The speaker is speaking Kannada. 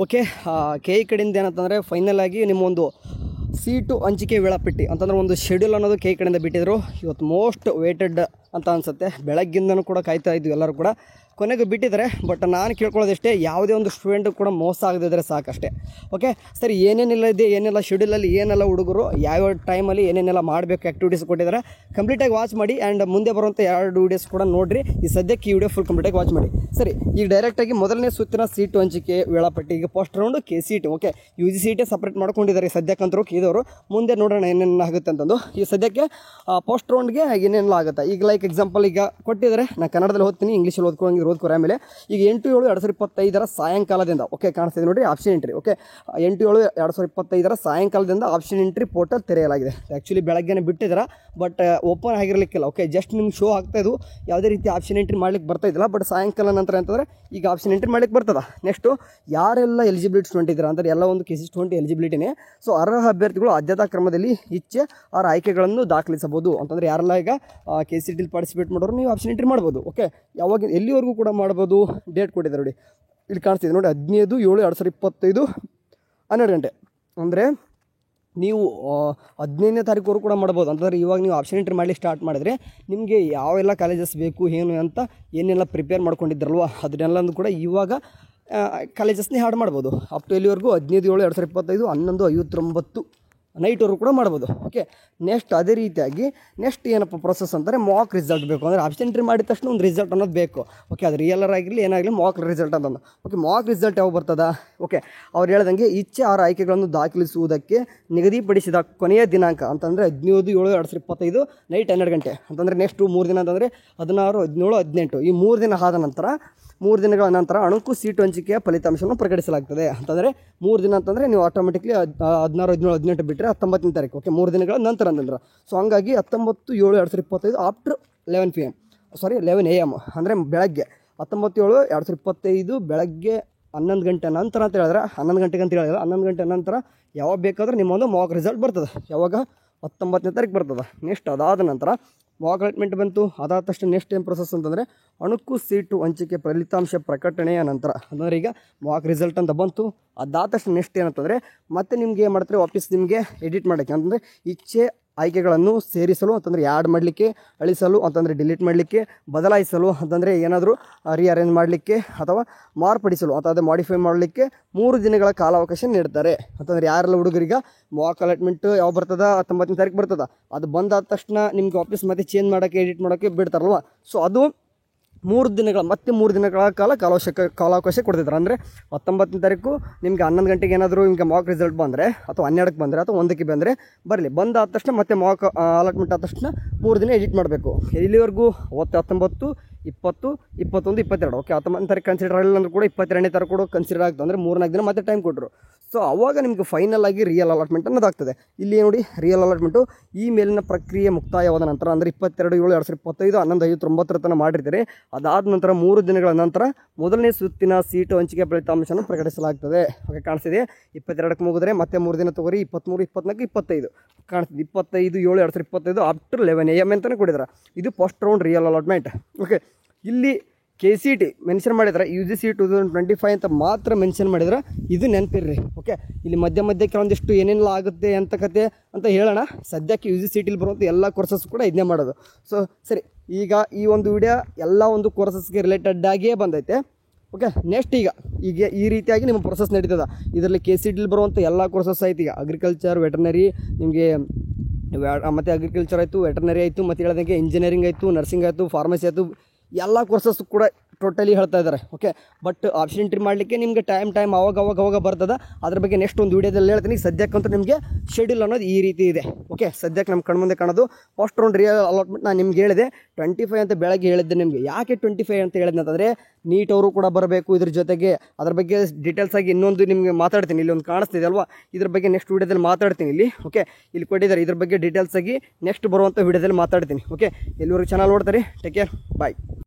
ಓಕೆ, ಕೆ ಇ ಕಡೆಯಿಂದ ಏನಂತಂದರೆ ಫೈನಲ್ ಆಗಿ ನಿಮ್ಮೊಂದು ಸೀಟು ಹಂಚಿಕೆ ವೇಳಾಪಟ್ಟಿ ಅಂತಂದರೆ ಒಂದು ಶೆಡ್ಯೂಲ್ ಅನ್ನೋದು ಕೆ ಇ ಕಡೆಯಿಂದ ಬಿಟ್ಟಿದ್ರು. ಇವತ್ತು ಮೋಸ್ಟ್ ವೇಟೆಡ್ ಅಂತ ಅನಿಸುತ್ತೆ. ಬೆಳಗ್ಗಿಂದನೂ ಕೂಡ ಕಾಯ್ತಾ ಇದ್ವಿ ಎಲ್ಲರೂ ಕೂಡ, ಕೊನೆಗೆ ಬಿಟ್ಟಿದ್ದಾರೆ. ಬಟ್ ನಾನು ಕೇಳ್ಕೊಳ್ಳೋದಷ್ಟೇ, ಯಾವುದೇ ಒಂದು ಸ್ಟೂಡೆಂಟ್ ಕೂಡ ಮೋಸ ಆಗದಿದ್ದರೆ ಸಾಕಷ್ಟೇ. ಓಕೆ ಸರಿ, ಏನೇನೆಲ್ಲ ಇದೆ, ಏನೆಲ್ಲ ಶೆಡ್ಯೂಲಲ್ಲಿ ಏನೆಲ್ಲ ಹುಡುಗರು ಯಾವ್ಯಾವ ಟೈಮಲ್ಲಿ ಏನೇನೆಲ್ಲ ಮಾಡಬೇಕು ಆ್ಯಕ್ಟಿವಿಟೀಸ್ ಕೊಟ್ಟಿದ್ದಾರೆ, ಕಂಪ್ಲೀಟಾಗಿ ವಾಚ್ ಮಾಡಿ. ಆ್ಯಂಡ್ ಮುಂದೆ ಬರುವಂಥ 2 ವೀಡಿಯೋಸ್ ಕೂಡ ನೋಡಿರಿ. ಈ ಸದ್ಯಕ್ಕೆ ಈ ವಿಡಿಯೋ ಫುಲ್ ಕಂಪ್ಲೀಟಾಗಿ ವಾಚ್ ಮಾಡಿ. ಸರಿ, ಈಗ ಡೈರೆಕ್ಟಾಗಿ ಮೊದಲನೇ ಸುತ್ತಿನ ಸೀಟು ಹಂಚಿಕೆ ವೇಳಾಪಟ್ಟಿ. ಈಗ first round K C T. Okay, U G C T separate ಮಾಡ್ಕೊಂಡಿದ್ದಾರೆ ಸದ್ಯಕ್ಕಂತರೂ ಕೀದವರು. ಮುಂದೆ ನೋಡೋಣ ಏನೇನು ಆಗುತ್ತೆ ಅಂತಂದು. ಈ ಸದ್ಯಕ್ಕೆ ಫಸ್ಟ್ ರೌಂಡ್ಗೆ ಏನೇನೆಲ್ಲ ಆಗುತ್ತೆ. ಈಗ ಲೈಕ್ ಎಕ್ಸಾಂಪಲ್ ಈಗ ಕೊಟ್ಟಿದ್ದಾರೆ, ನಾನು ಕನ್ನಡದಲ್ಲಿ ಓದ್ತೀನಿ, ಇಂಗ್ಲೀಷಲ್ಲಿ ಓದ್ಕೋರೆ ಆಮೇಲೆ. ಈಗ 8/7/2025 ಸಾಯಂಕಾಲದಿಂದ, ಓಕೆ ಕಾಣಿಸ್ತಿದೆ ನೋಡಿ ಆಪ್ಷನ್ ಎಂಟ್ರಿ. ಓಕೆ, 8/7/2025 ಸಾಯಂಕಾಲದಿಂದ ಆಪ್ಷನ್ ಎಂಟ್ರಿ ಪೋರ್ಟಲ್ ತೆರೆಯಲಾಗಿದೆ. ಆ್ಯಕ್ಚುಲಿ ಬೆಳಗ್ಗೆನೇ ಬಿಟ್ಟಿದ್ದಾರೆ, ಬಟ್ ಓಪನ್ ಆಗಿರಲಿಕ್ಕಿಲ್ಲ. ಓಕೆ, ಜಸ್ಟ್ ನಿಮ್ಗೆ ಶೋ ಆಗ್ತಾ ಇದು, ಯಾವುದೇ ರೀತಿ ಆಪ್ಷನ್ ಎಂಟ್ರಿ ಮಾಡ್ಲಿಕ್ಕೆ ಬರ್ತಾ ಇದ್ದಿಲ್ಲ. ಬಟ್ ಸಾಯಂಕಾಲ ನಂತರ ಅಂತಂದರೆ ಈಗ ಆಪ್ಷನ್ ಎಂಟ್ರಿ ಮಾಡ್ಲಿಕ್ಕೆ ಬರ್ತದೆ. ನೆಕ್ಸ್ಟು ಯಾರೆಲ್ಲ ಎಲಿಜಿಬಿಲಿಟಿ ಸ್ಟೂಡೆಂಟ್ ಇದ್ದಾರೆ ಅಂದರೆ ಎಲ್ಲ ಒಂದು ಕೆ ಸಿ ಸ್ಟೂಡೆಂಟ್ ಎಲಿಜಿಬಿಲಿಟಿನೇ. ಸೊ ಅರ್ಹ ಅಭ್ಯರ್ಥಿಗಳು ಆದ್ಯತಾ ಕ್ರಮದಲ್ಲಿ ಇಚ್ಛೆ ಅವರ ಆಯ್ಕೆಗಳನ್ನು ದಾಖಲಿಸಬಹುದು ಅಂತಂದರೆ ಯಾರೆಲ್ಲ ಈಗ ಕೆ ಸಿ ಟಿಲಿ ಪಾರ್ಟಿಸಿಪೇಟ್ ಮಾಡೋರು ನೀವು ಆಪ್ಷನ್ ಎಂಟ್ರಿ ಮಾಡ್ಬೋದು. ಓಕೆ, ಯಾವಾಗ ಎಲ್ಲಿವರೆಗೂ ಕೂಡ ಮಾಡ್ಬೋದು, ಡೇಟ್ ಕೊಟ್ಟಿದ್ದಾರೆ ನೋಡಿ, ಇಲ್ಲಿ ಕಾಣಿಸ್ತಿದೆ ನೋಡಿ, 15/7/2025 12 ಗಂಟೆ. ಅಂದರೆ ನೀವು 15ನೇ ತಾರೀಕುವರೆಗೂ ಕೂಡ ಮಾಡ್ಬೋದು. ಅಂತಂದರೆ ಇವಾಗ ನೀವು ಆಪ್ಷನ್ ಎಂಟ್ರಿ ಮಾಡಲಿಕ್ಕೆ ಸ್ಟಾರ್ಟ್ ಮಾಡಿದ್ರೆ ನಿಮಗೆ ಯಾವೆಲ್ಲ ಕಾಲೇಜಸ್ ಬೇಕು ಏನು ಅಂತ ಏನೆಲ್ಲ ಪ್ರಿಪೇರ್ ಮಾಡ್ಕೊಂಡಿದ್ರಲ್ವ ಅದನ್ನೆಲ್ಲಂದು ಕೂಡ ಇವಾಗ ಕಾಲೇಜಸ್ನೇ ಆ್ಯಡ್ ಮಾಡ್ಬೋದು. ಅಪ್ ಟು ಎಲ್ಲಿವರೆಗೂ 15/7/2025 11:59 ನೈಟ್ವರೆಗೂ ಕೂಡ ಮಾಡ್ಬೋದು. ಓಕೆ, ನೆಕ್ಸ್ಟ್ ಅದೇ ರೀತಿಯಾಗಿ ನೆಕ್ಸ್ಟ್ ಏನಪ್ಪ ಪ್ರೊಸೆಸ್ ಅಂದರೆ ಮಾಕ್ ರಿಸಲ್ಟ್ ಬೇಕು. ಅಂದರೆ ಆಪ್ಷನ್ ಎಂಟ್ರಿ ಮಾಡಿದ ತಕ್ಷಣ ಒಂದು ರಿಸಲ್ಟ್ ಅನ್ನೋದು ಬೇಕು. ಓಕೆ, ಅದು ರಿಯಲರ್ ಆಗಿರಲಿ ಏನಾಗಲಿ ಮಾಕ್ ರಿಸಲ್ಟ್ ಅಂತಂದು. ಓಕೆ, ಮಾಕ್ ರಿಸಲ್ಟ್ ಯಾವಾಗ ಬರ್ತದ? ಓಕೆ, ಅವ್ರು ಹೇಳ್ದಂಗೆ ಇಚ್ಛೆ ಅವರ ಆಯ್ಕೆಗಳನ್ನು ದಾಖಲಿಸುವುದಕ್ಕೆ ನಿಗದಿಪಡಿಸಿದ ಕೊನೆಯ ದಿನಾಂಕ ಅಂತಂದರೆ 15/7/2025 ನೈಟ್ 12 ಗಂಟೆ. ಅಂತಂದರೆ ನೆಕ್ಸ್ಟು 3 ದಿನ ಅಂತಂದರೆ 16, 17, 18 ಈ 3 ದಿನ ಆದ ನಂತರ 3 ದಿನಗಳ ನಂತರ ಅಣುಕು ಸೀಟು ಹಂಚಿಕೆಯ ಫಲಿತಾಂಶವನ್ನು ಪ್ರಕಟಿಸಲಾಗ್ತದೆ. ಅಂತಂದರೆ 3 ದಿನ ಅಂತಂದರೆ ನೀವು ಆಟೋಮೆಟಿಕ್ಲಿ 16, 17, 18 ಬಿಟ್ಟರೆ 19ನೇ ತಾರೀಕು. ಓಕೆ, 3 ದಿನಗಳ ನಂತರ ಅಂತಂದ್ರೆ. ಸೊ ಹಂಗಾಗಿ 19/7/2025 ಆಫ್ಟರ್ 11 PM, ಸಾರಿ 11 AM ಅಂದರೆ ಬೆಳಗ್ಗೆ 19/7/2025 ಬೆಳಗ್ಗೆ 11 ಗಂಟೆ ನಂತರ ಅಂತ ಹೇಳಿದ್ರೆ 11 ಗಂಟೆಗೆ ಅಂತ ಹೇಳಿದ್ರೆ 11 ಗಂಟೆ ನಂತರ ಯಾವಾಗ ಬೇಕಾದ್ರೆ ನಿಮ್ಮೊಂದು ಮಾಕ್ ರಿಸಲ್ಟ್ ಬರ್ತದೆ. ಯಾವಾಗ 19ನೇ ತಾರೀಕು ಬರ್ತದೆ. ನೆಕ್ಸ್ಟ್ ಅದಾದ ನಂತರ ಮಾಕ್ ಅಲಾಟ್ಮೆಂಟ್ ಬಂತು. ಅದಾದ ತಕ್ಷಣ ನೆಕ್ಸ್ಟ್ ಏನು ಪ್ರೊಸೆಸ್ ಅಂತಂದರೆ ಅಣುಕು ಸೀಟು ಹಂಚಿಕೆ ಫಲಿತಾಂಶ ಪ್ರಕಟಣೆಯ ನಂತರ, ಅಂದರೆ ಈಗ ಮಾಕ್ ರಿಸಲ್ಟ್ ಅಂತ ಬಂತು. ಅದಾದ ತಕ್ಷಣ ನೆಕ್ಸ್ಟ್ ಏನಂತಂದರೆ ಮತ್ತೆ ನಿಮ್ಗೆ ಏನು ಮಾಡ್ತಾರೆ, ವಾಪಸ್ ನಿಮಗೆ ಎಡಿಟ್ ಮಾಡೋಕ್ಕೆ ಅಂತಂದರೆ ಇಚ್ಛೆ ಆಯ್ಕೆಗಳನ್ನು ಸೇರಿಸಲು ಅಂತಂದರೆ ಆ್ಯಡ್ ಮಾಡಲಿಕ್ಕೆ, ಅಳಿಸಲು ಅಂತಂದರೆ ಡಿಲೀಟ್ ಮಾಡಲಿಕ್ಕೆ, ಬದಲಾಯಿಸಲು ಅಂತಂದರೆ ಏನಾದರೂ ರಿಅರೇಂಜ್ ಮಾಡಲಿಕ್ಕೆ ಅಥವಾ ಮಾರ್ಪಡಿಸಲು ಅಥವಾ ಮಾಡಿಫೈ ಮಾಡಲಿಕ್ಕೆ 3 ದಿನಗಳ ಕಾಲಾವಕಾಶ ನೀಡ್ತಾರೆ. ಅಂತಂದರೆ ಯಾರೆಲ್ಲ ಹುಡುಗರಿಗೆ ಮಾಕ್ ಅಲಾಟ್ಮೆಂಟ್ ಯಾವ ಬರ್ತದೆ 19ನೇ ತಾರೀಕು ಬರ್ತದೆ, ಅದು ಬಂದಾದ ತಕ್ಷಣ ನಿಮ್ಗೆ ವಾಪಸ್ ಮತ್ತೆ ಚೇಂಜ್ ಮಾಡೋಕ್ಕೆ ಎಡಿಟ್ ಮಾಡೋಕ್ಕೆ ಬಿಡ್ತಾರಲ್ವ. ಸೊ ಅದು 3 ದಿನಗಳ ಕಾಲ ಕಾಲಾವಕಾಶ ಕೊಡ್ತಿದ್ದಾರೆ. ಅಂದರೆ 19ನೇ ತಾರೀಕು ನಿಮಗೆ 11 ಗಂಟೆಗೆ ಏನಾದರೂ ನಿಮಗೆ ಮಾಕ್ ರಿಸಲ್ಟ್ ಬಂದರೆ ಅಥವಾ 12ಕ್ಕೆ ಬಂದರೆ ಅಥವಾ 1ಕ್ಕೆ ಬಂದರೆ ಬರಲಿ, ಬಂದಾದ ತಕ್ಷಣ ಮತ್ತೆ ಮಾಕ್ ಅಲಾಟ್ಮೆಂಟ್ ಆದ ತಕ್ಷಣ 3 ದಿನ ಎಡಿಟ್ ಮಾಡಬೇಕು. ಇಲ್ಲಿವರೆಗೂ 19, 20, 21, 22. ಓಕೆ, 19ನೇ ತಾರೀಕು ಕನ್ಸಿಡರ್ ಆಗಿಲ್ಲ ಅಂದ್ರೆ ಕೂಡ 22ನೇ ತಾರೀಕು ಕೂಡ ಕನ್ಸಿಡರ್ ಆಗ್ತದೆ. ಅಂದರೆ 3-4 ದಿನ ಮತ್ತೆ ಟೈಮ್ ಕೊಟ್ಟರು. ಸೊ ಅವಾಗ ನಿಮಗೆ ಫೈನಲ್ ಆಗಿ ರಿಯಲ್ ಅಲಾಟ್ಮೆಂಟ್ ಅನ್ನೋದಾಗ್ತದೆ. ಇಲ್ಲಿ ನೋಡಿ ರಿಯಲ್ ಅಲಾಟ್ಮೆಂಟು ಈ ಮೇಲಿನ ಪ್ರಕ್ರಿಯೆ ಮುಕ್ತಾಯವಾದ ನಂತರ ಅಂದರೆ 22/7/2025 11:59 ತನಕ ಮಾಡಿರ್ತೀರಿ. ಅದಾದ ನಂತರ 3 ದಿನಗಳ ನಂತರ ಮೊದಲನೇ ಸುತ್ತಿನ ಸೀಟು ಹಂಚಿಕೆ ಫಲಿತಾಂಶವನ್ನು ಪ್ರಕಟಿಸಲಾಗ್ತದೆ. ಓಕೆ, ಕಾಣಿಸ್ತಿದೆ. 22ಕ್ಕೆ ಮುಗಿದ್ರೆ ಮತ್ತೆ 3 ದಿನ ತಗೋರಿ, 23, 24, 25 ಕಾಣಿಸ್ತಿದೆ. 25/7/2025 ಆಫ್ಟರ್ 11 AM ಅಂತಲೇ ಕೊಟ್ಟಿದ್ದಾರೆ. ಇದು first round real allotment. Okay, ಇಲ್ಲಿ ಕೆ ಸಿ ಟಿ ಮೆನ್ಷನ್ ಮಾಡಿದ್ರೆ ಯು ಜಿ ಸಿ 2025 ಅಂತ ಮಾತ್ರ ಮೆನ್ಷನ್ ಮಾಡಿದ್ರೆ ಇದು ನೆನಪಿರ್ರಿ. ಓಕೆ, ಇಲ್ಲಿ ಮಧ್ಯೆ ಕೆಲವೊಂದಿಷ್ಟು ಏನೇನೆಲ್ಲ ಆಗುತ್ತೆ ಅಂತ ಕತೆ ಅಂತ ಹೇಳೋಣ. ಸದ್ಯಕ್ಕೆ ಯು ಜಿ ಸಿ ಟಿಲಿ ಬರುವಂಥ ಎಲ್ಲ ಕೋರ್ಸಸ್ ಕೂಡ ಇದನ್ನೇ ಮಾಡೋದು. ಸೊ ಸರಿ, ಈಗ ಈ ಒಂದು ವಿಡಿಯೋ ಎಲ್ಲ ಒಂದು ಕೋರ್ಸಸ್ಗೆ ರಿಲೇಟೆಡ್ ಆಗಿಯೇ ಬಂದೈತೆ. ಓಕೆ, ನೆಕ್ಸ್ಟ್ ಈಗ ಈ ರೀತಿಯಾಗಿ ನಿಮ್ಮ ಪ್ರೊಸೆಸ್ ನಡೀತದೆ. ಇದರಲ್ಲಿ ಕೆ ಸಿ ಟಿಲಿ ಬರುವಂಥ ಎಲ್ಲ ಕೋರ್ಸಸ್ ಆಯ್ತು. ಈಗ ಅಗ್ರಿಕಲ್ಚರ್, ವೆಟರ್ನರಿ ನಿಮಗೆ ಮತ್ತು ಅಗ್ರಿಕಲ್ಚರ್ ಆಯಿತು, ವೆಟರ್ನರಿ ಆಯಿತು, ಮತ್ತು ಹೇಳೋದಂಗೆ ಇಂಜಿನಿಯರಿಂಗ್ ಆಯಿತು, ನರ್ಸಿಂಗ್ ಆಯಿತು, ಫಾರ್ಮಸಿ ಆಯಿತು, ಎಲ್ಲ ಕೋರ್ಸಸ್ ಕೂಡ ಟೋಟಲಿ ಹೇಳ್ತಾ ಇದ್ದಾರೆ. ಓಕೆ, ಬಟ್ ಆಪ್ಷನ್ ಎಂಟ್ರಿ ಮಾಡಲಿಕ್ಕೆ ನಿಮಗೆ ಟೈಮ್ ಅವಾಗ ಬರ್ತದೆ. ಅದ್ರ ಬಗ್ಗೆ ನೆಕ್ಸ್ಟ್ ಒಂದು ವೀಡಿಯೋದಲ್ಲಿ ಹೇಳ್ತೀನಿ. ಸದ್ಯಕ್ಕಂತೂ ನಿಮಗೆ ಶೆಡ್ಯೂಲ್ ಅನ್ನೋದು ಈ ರೀತಿ ಇದೆ. ಓಕೆ, ಸದ್ಯಕ್ಕೆ ನಮ್ಮ ಕಣ್ಮುಂದೆ ಕಾಣೋದು ಫಸ್ಟ್ ರೌಂಡ್ ರಿಯಲ್ ಅಲಾಟ್ಮೆಂಟ್. ನಾನು ನಿಮ್ಗೆ ಹೇಳಿದೆ 25 ಅಂತ ಬೆಳಗ್ಗೆ ಹೇಳಿದ್ದೆ ನಿಮಗೆ. ಯಾಕೆ 25 ಅಂತ ಹೇಳಿದ್ನ ಅಂತಂದರೆ ನೀಟ್ ಅವರು ಕೂಡ ಬರಬೇಕು. ಇದ್ರ ಜೊತೆಗೆ ಅದ್ರ ಬಗ್ಗೆ ಡೀಟೇಲ್ಸ್ ಆಗಿ ಇನ್ನೊಂದು ನಿಮಗೆ ಮಾತಾಡ್ತೀನಿ. ಇಲ್ಲಿ ಒಂದು ಕಾಣಿಸ್ತಿದೆ ಅಲ್ವಾ, ಇದ್ರ ಬಗ್ಗೆ ನೆಕ್ಸ್ಟ್ ವೀಡಿಯೋದಲ್ಲಿ ಮಾತಾಡ್ತೀನಿ. ಓಕೆ, ಇಲ್ಲಿ ಕೊಟ್ಟಿದ್ದಾರೆ, ಇದ್ರ ಬಗ್ಗೆ ಡೀಟೇಲ್ಸ್ ಆಗಿ ನೆಕ್ಸ್ಟ್ ಬರುವಂಥ ವೀಡಿಯೋದಲ್ಲಿ ಮಾತಾಡ್ತೀನಿ. ಓಕೆ, ಎಲ್ಲರಿಗೂ ಚಾನಲ್ ನೋಡ್ತಾರೆ. ಟೇಕ್ ಕೇರ್, ಬಾಯ್.